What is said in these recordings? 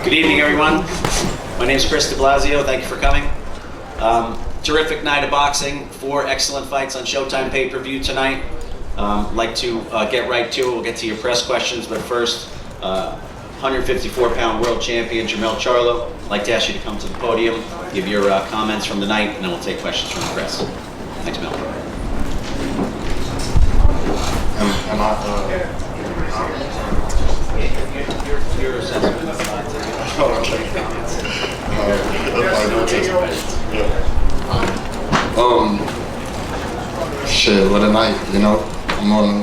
Good evening, everyone. My name is Chris de Blasio. Thank you for coming. Terrific night of boxing. 4 excellent fights on Showtime pay-per-view tonight. Like to get right to it. We'll get to your press questions, but first, 154-pound world champion Jermell Charlo. I'd like to ask you to come to the podium, give your comments from the night, and then we'll take questions from the press. Thanks, Mel. Your assessment of shit, what a night, you know. I'm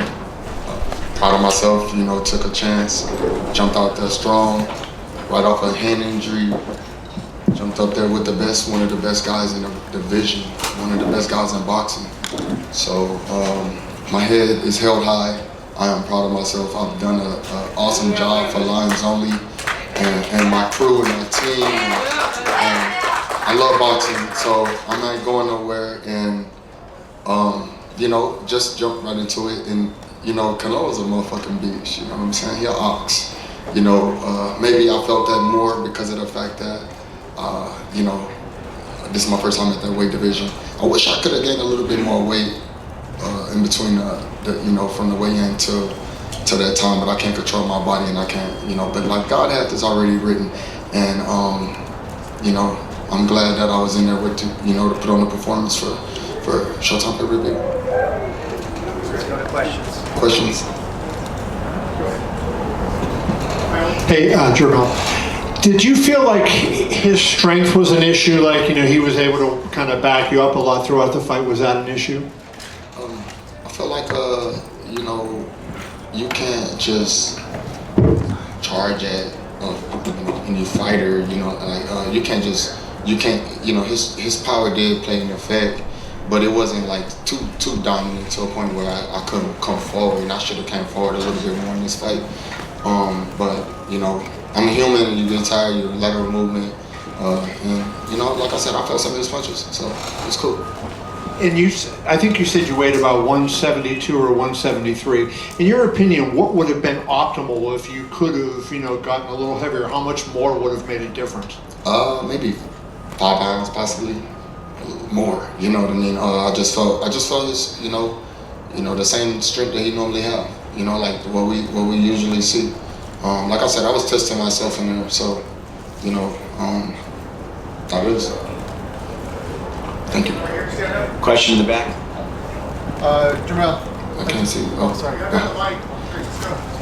proud of myself, you know, took a chance, jumped out there strong, right off a hand injury, jumped up there with the best, one of the best guys in the division, one of the best guys in boxing. So my head is held high. I am proud of myself. I've done an awesome job for Lions Only and my crew and my team. And I love boxing, so I'm not going nowhere. And you know, just jump right into it. And you know, Canelo's a motherfucking beast. You know what I'm saying? He an ox. You know, maybe I felt that more because of the fact that you know, this is my first time at that weight division. I wish I could have gained a little bit more weight in between you know, from the weigh-in to that time, but I can't control my body and I can't, you know, but like God had this already written, and you know, I'm glad that I was in there with, you know, to put on the performance for Showtime pay-per-view. Let's go to questions. Questions? Hey, Jermell, did you feel like his strength was an issue? Like, you know, he was able to kind of back you up a lot throughout the fight. Was that an issue? I feel like, you know, you can't just charge at any fighter, you know, like, you can't, you know, his power did play an effect, but it wasn't like too dominant to a point where I couldn't come forward, and I should have came forward a little bit more in this fight. But, you know, I'm a human, and you get tired, you're lateral movement, and, you know, like I said, I felt some of his punches, so it's cool. And I think you said you weighed about 172 or 173. In your opinion, what would have been optimal if you could have, you know, gotten a little heavier? How much more would have made a difference? Maybe 5 pounds, possibly more. You know what I mean? I just felt his, you know, the same strength that he normally have. You know, like what we usually see. Like I said, I was testing myself in there, so, you know, that is. Thank you. Question in the back. Jermell. I can't see. Oh, sorry.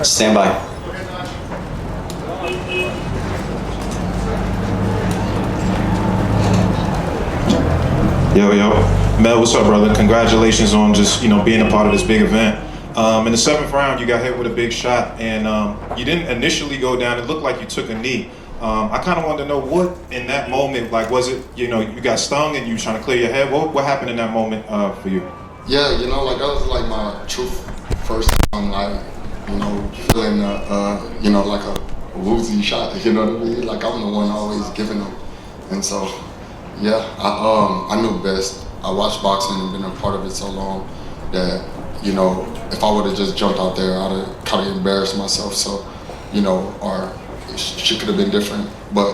Stand by. Yo, Mel, what's up, brother? Congratulations on just, you know, being a part of this big event. In the 7th round, you got hit with a big shot, and you didn't initially go down. It looked like you took a knee. I kind of wanted to know what, in that moment, like, was it, you know, you got stung and you trying to clear your head? What happened in that moment for you? Yeah, you know, like, that was like my true first time, like, you know, feeling, you know, like a woozy shot, you know what I mean? Like, I'm the one always giving them. And so, yeah, I knew best. I watched boxing and been a part of it so long that, you know, if I would have just jumped out there, I'd have kind of embarrassed myself. So, you know, or shit could have been different, but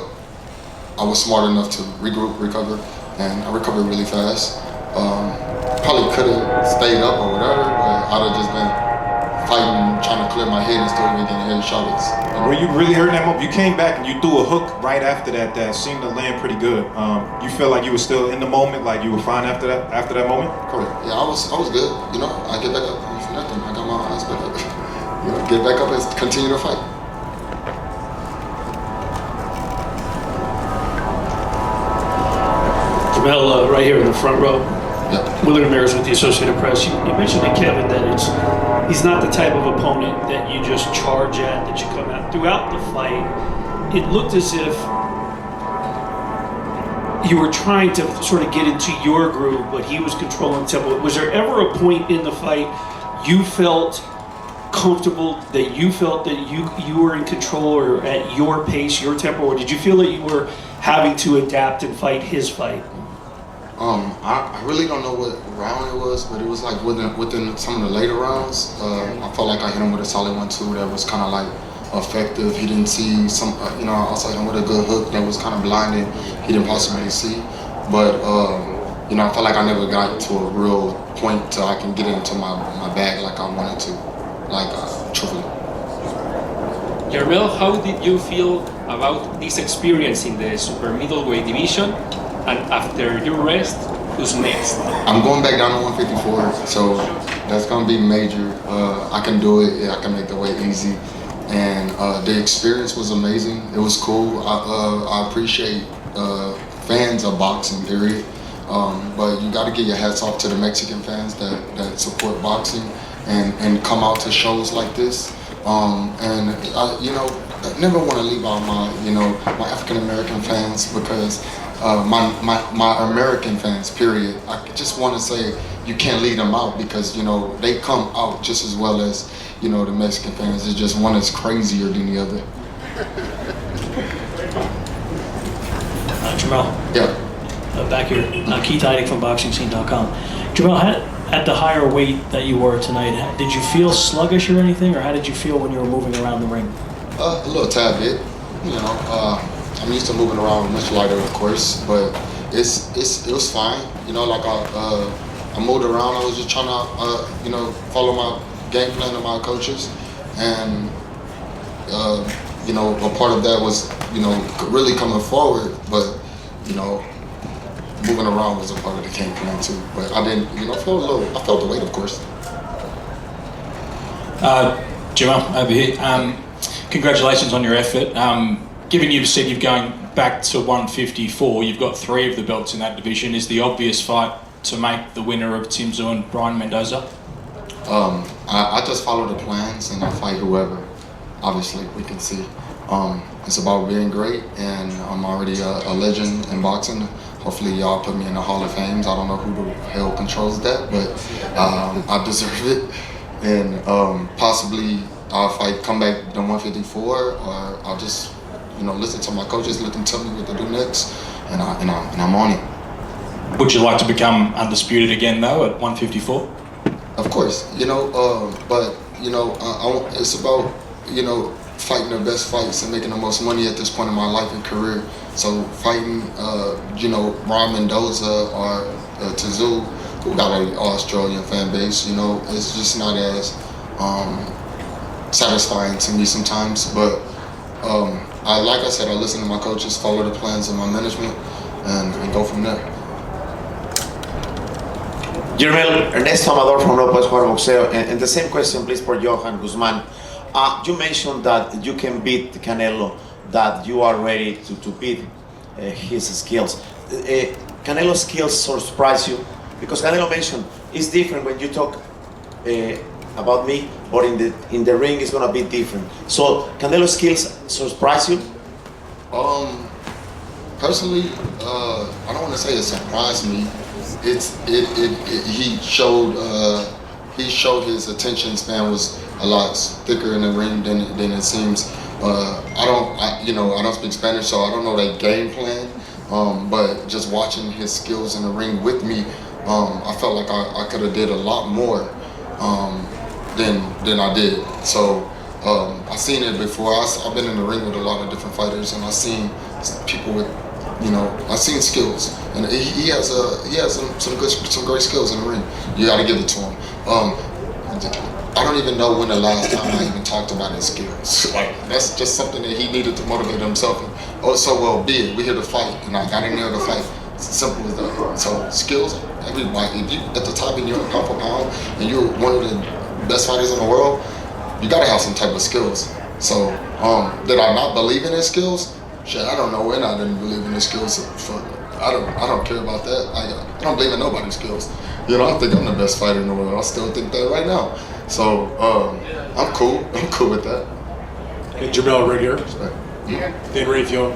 I was smart enough to regroup, recover, and I recovered really fast. Probably could have stayed up or whatever, but I'd have just been fighting, trying to clear my head and still getting headshots. Were you really hurt in that moment? You came back and you threw a hook right after that seemed to land pretty good. You feel like you were still in the moment, like you were fine after that moment? Correct. Yeah, I was good. You know, I get back up for nothing. I got my eyes back up. You know, get back up and continue to fight. Jermell, right here in the front row. Yep. Willard Ramirez with the Associated Press. You mentioned to Kevin that he's not the type of opponent that you just charge at, that you come out. Throughout the fight, it looked as if you were trying to sort of get into your groove, but he was controlling tempo. Was there ever a point in the fight you felt comfortable, that you felt that you were in control or at your pace, your tempo, or did you feel that you were having to adapt and fight his fight? I really don't know what round it was, but it was like within some of the later rounds. I felt like I hit him with a solid 1-2 that was kind of like effective. He didn't see some, I was like, with a good hook that was kind of blinding. He didn't possibly see, but I felt like I never got to a real point till I can get into my bag like I wanted to, truthfully. Jermell, how did you feel about this experience in the super middleweight division? And after your rest, who's next? I'm going back down to 154, so that's gonna be major. I can do it. I can make the weight easy, and the experience was amazing. It was cool. I appreciate fans of boxing, period. But you got to get your hats off to the Mexican fans that support boxing and come out to shows like this. And I never want to leave out my African American fans because my American fans, period. I just want to say you can't leave them out because they come out just as well as the Mexican fans. It's just one is crazier than the other. Jermell. Yeah. Back here, Keith Heidig from BoxingScene.com. Jermell, at the higher weight that you were tonight, did you feel sluggish or anything, or how did you feel when you were moving around the ring? A little tad bit. I'm used to moving around much lighter, of course, but it was fine. I moved around. I was just trying to follow my game plan of my coaches, and a part of that was really coming forward, but moving around was a part of the game plan too. But I didn't, I felt the weight, of course. Jermell, over here. Congratulations on your effort. Given you've said you're going back to 154, you've got 3 of the belts in that division. Is the obvious fight to make the winner of Tim Tszyu and Brian Mendoza? I just follow the plans and I fight whoever. Obviously, we can see. It's about being great, and I'm already a legend in boxing. Hopefully y'all put me in the Hall of Fame. I don't know who the hell controls that, but I deserve it. And possibly I'll come back to 154, or I'll just listen to my coaches, let them tell me what to do next, and I'm on it. Would you like to become undisputed again though at 154? Of course, but it's about fighting the best fights and making the most money at this point in my life and career. So fighting, Brian Mendoza or Tszyu, who got an Australian fan base, it's just not as satisfying to me sometimes. But like I said, I listen to my coaches, follow the plans of my management, and go from there. Jermell, Ernesto Amador from No Puedes Jugar Boxeo, and the same question please for Johan Guzman. You mentioned that you can beat Canelo, that you are ready to beat his skills. Canelo's skills surprise you? Because Canelo mentioned it's different when you talk about me, but in the ring it's gonna be different. So Canelo's skills surprise you? Personally, I don't want to say it surprised me. He showed his attention span was a lot thicker in the ring than it seems. I don't speak Spanish, so I don't know that game plan. But just watching his skills in the ring with me, I felt like I could have did a lot more than I did. So I've seen it before. I've been in the ring with a lot of different fighters, and I've seen people with, I've seen skills, and he has some great skills in the ring. You got to give it to him. I don't even know when the last time I even talked about his skills. Like, that's just something that he needed to motivate himself. Be it. We're here to fight, and I got in there to fight. It's as simple as that. So skills, everybody. If you at the top and you're pound for pound, and you're one of the best fighters in the world, you gotta have some type of skills. So did I not believe in his skills? Shit, I don't know when I didn't believe in his skills. I don't care about that. I don't believe in nobody's skills. I think I'm the best fighter in the world. I still think that right now. So I'm cool. I'm cool with that. Hey, Jermell, right here. Mm-hmm. Dan Rayfield.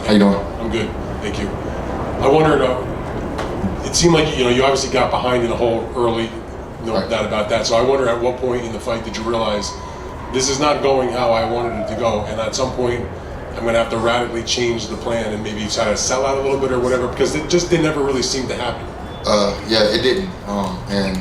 How you doing? I'm good, thank you. I wondered. It seemed like you obviously got behind in the hole early. No doubt about that. So I wonder at what point in the fight did you realize this is not going how I wanted it to go, and at some point I'm going to have to radically change the plan and maybe try to sell out a little bit or whatever, because it never really seemed to happen. Yeah, it didn't, and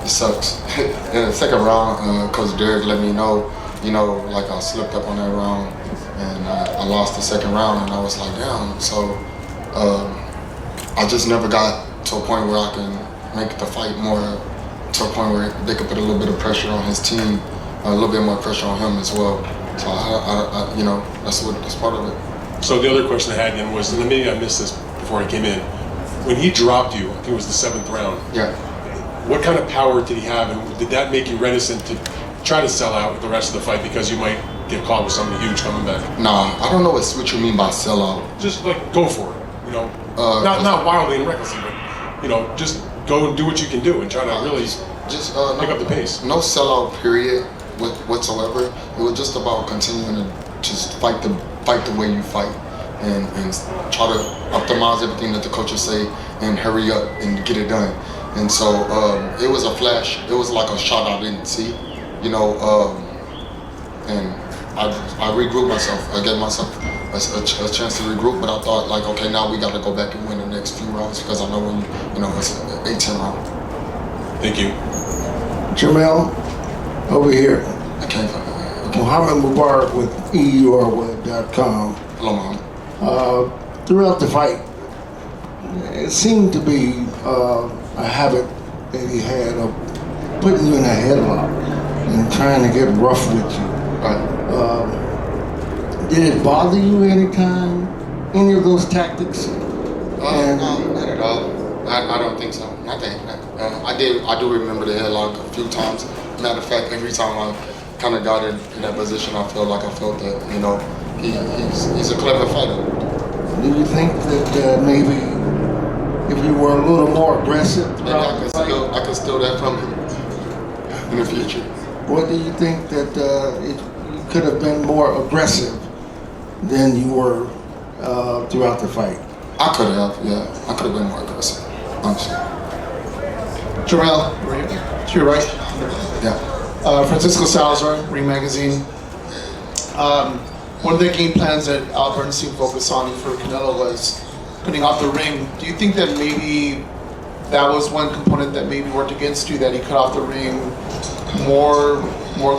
it sucks. In the second round, Coach Derek let me know you know, like I slipped up on that round and I lost the second round, and I was like, damn. So I just never got to a point where I can make the fight more to a point where they could put a little bit of pressure on his team, a little bit more pressure on him as well. So I you know, that's part of it. So the other question I had then was, and maybe I missed this before he came in, when he dropped you, I think it was the 7th round. Yeah. What kind of power did he have, and did that make you reticent to try to sell out the rest of the fight because you might get caught with something huge coming back? Nah, I don't know what you mean by sell out. Just like go for it, you know, not wildly and recklessly, but you know, just go and do what you can do and try to really just pick up the pace. No sellout period whatsoever. It was just about continuing to just fight the way you fight and try to optimize everything that the coaches say and hurry up and get it done. And so it was a flash. It was like a shot I didn't see, you know. And I regrouped myself. I gave myself a chance to regroup, but I thought like, okay, now we got to go back and win the next few rounds because I know when you know it's an 18 round. Thank you. Jermell, over here. I came from Muhammad Mubarak with EURweb.com. Hello, Mom. Throughout the fight, it seemed to be a habit that he had of putting you in a headlock and trying to get rough with you. Did it bother you anytime? Any of those tactics? No, not at all. I don't think so. Nothing. I do remember the headlock a few times. Matter of fact, every time I kind of got in that position, I felt that, you know, he's a clever fighter. Do you think that maybe if you were a little more aggressive throughout the fight, I could steal that from him in the future? What do you think that you could have been more aggressive than you were throughout the fight? I could have, yeah. I could have been more aggressive, honestly. Jermell, to your right. Yeah. Francisco Salazar, Ring Magazine. One of the game plans that Al Bernstein focused on for Canelo was putting out the ring. Do you think that maybe that was one component that maybe worked against you, that he cut off the ring more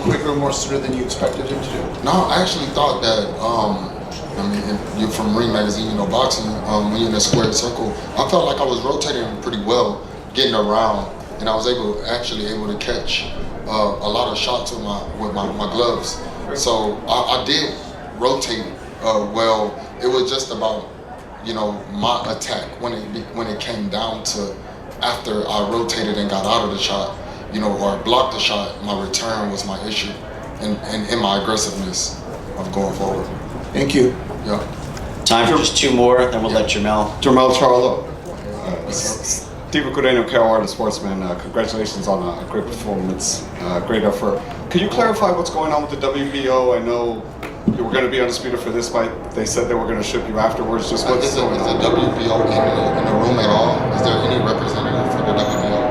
quicker, more sooner than you expected him to do? No, I actually thought that, I mean, if you're from Ring Magazine, you know, boxing, when you're in a squared circle, I felt like I was rotating pretty well, getting around, and I was able to catch a lot of shots with my gloves. So I did rotate well. It was just about, you know, my attack when it came down to after I rotated and got out of the shot, you know, or blocked the shot. My return was my issue, and in my aggressiveness of going forward. Thank you. Yeah. Time for just two more, then we'll let Jermell. Jermell Charlo. Steve Cudeno, Carolina Sportsman. Congratulations on a great performance, great effort. Could you clarify what's going on with the WBO? I know you were going to be undisputed for this fight. They said they were going to ship you afterwards. Just what's going on? Is the WBO in the room at all? Is there any representative for the WBO?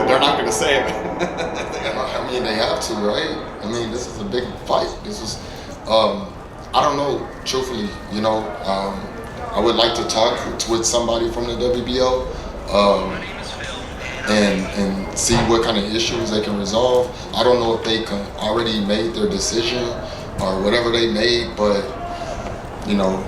They're not going to say it. I mean, they have to, right? I mean, this is a big fight. This is, I don't know, truthfully, you know, I would like to talk with somebody from the WBO and see what kind of issues they can resolve. I don't know if they already made their decision or whatever they made, but you know,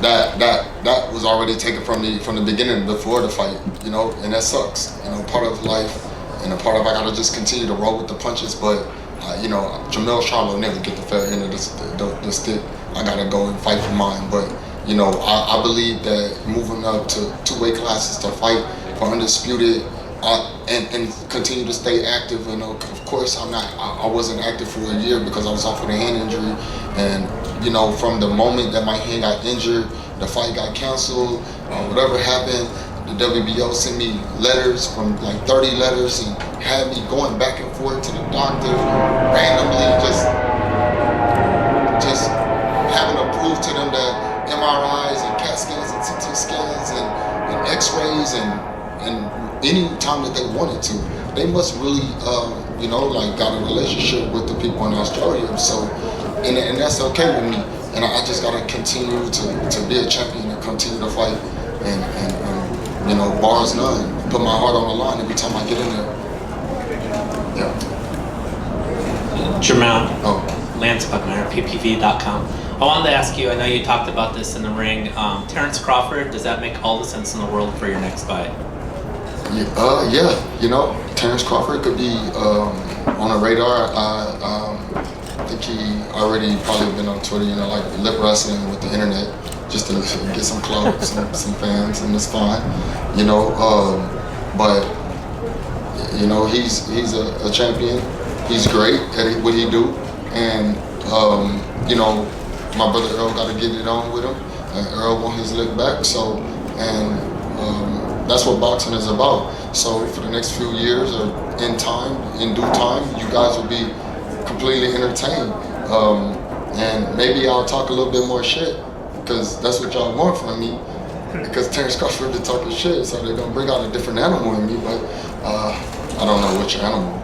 that was already taken from the beginning before the fight, you know, and that sucks. You know, part of life and a part of I gotta just continue to roll with the punches, but you know, Jermell Charlo never get the fair end of the stick. I gotta go and fight for mine, but you know, I believe that moving up to two-weight classes to fight for Undisputed and continue to stay active. You know, of course, I wasn't active for a year because I was off with a hand injury, and you know, from the moment that my hand got injured, the fight got canceled, whatever happened, the WBO sent me letters, from like 30 letters, and had me going back and forth to the doctor randomly, just having to prove to them that MRIs and CAT scans and CT scans and X-rays and any time that they wanted to. They must really, you know, like got a relationship with the people in Australia. So, and that's okay with me. And I just gotta continue to be a champion and continue to fight and you know, bars none. Put my heart on the line every time I get in there. Jermell. Oh. Lance Buckner, ppv.com. I wanted to ask you, I know you talked about this in the ring, Terrence Crawford, does that make all the sense in the world for your next fight? Yeah, you know, Terrence Crawford could be on the radar. I think he already probably been on Twitter, you know, like lip wrestling with the internet, just to get some clout, some fans, and it's fine, you know. But you know, he's a champion. He's great at what he do, and you know, my brother Earl got to get it on with him. And Earl want his lick back, so that's what boxing is about. So for the next few years, or in due time, you guys will be completely entertained. And maybe I'll talk a little bit more shit, because that's what y'all want from me. Because Terrence Crawford is talking shit, so they're gonna bring out a different animal in me, but I don't know which animal.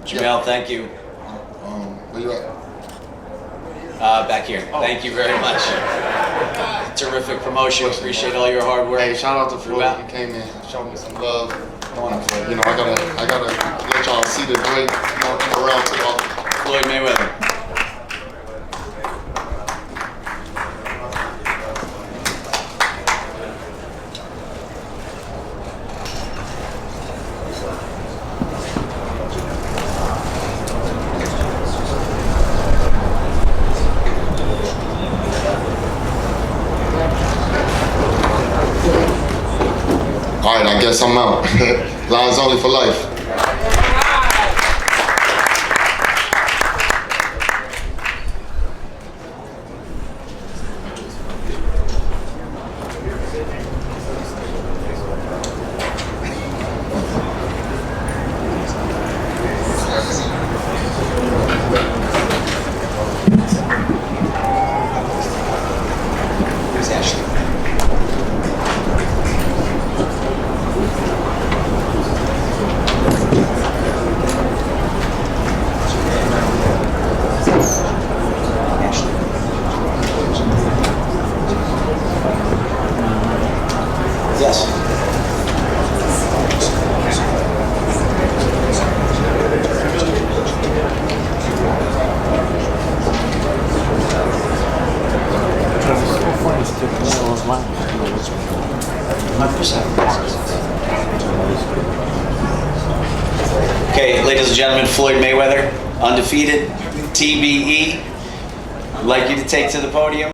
Jermell, thank you. Where you at? Back here. Thank you very much. Terrific promotion. Appreciate all your hard work. Hey, shout out to Floyd. He came in, showed me some love. You know, I gotta let y'all see the great, you know, come around to y'all. Floyd Mayweather. All right, I guess I'm out. Lies only for life. Here's Ashley. Yes. Okay, ladies and gentlemen, Floyd Mayweather, undefeated, TBE. I'd like you to take to the podium.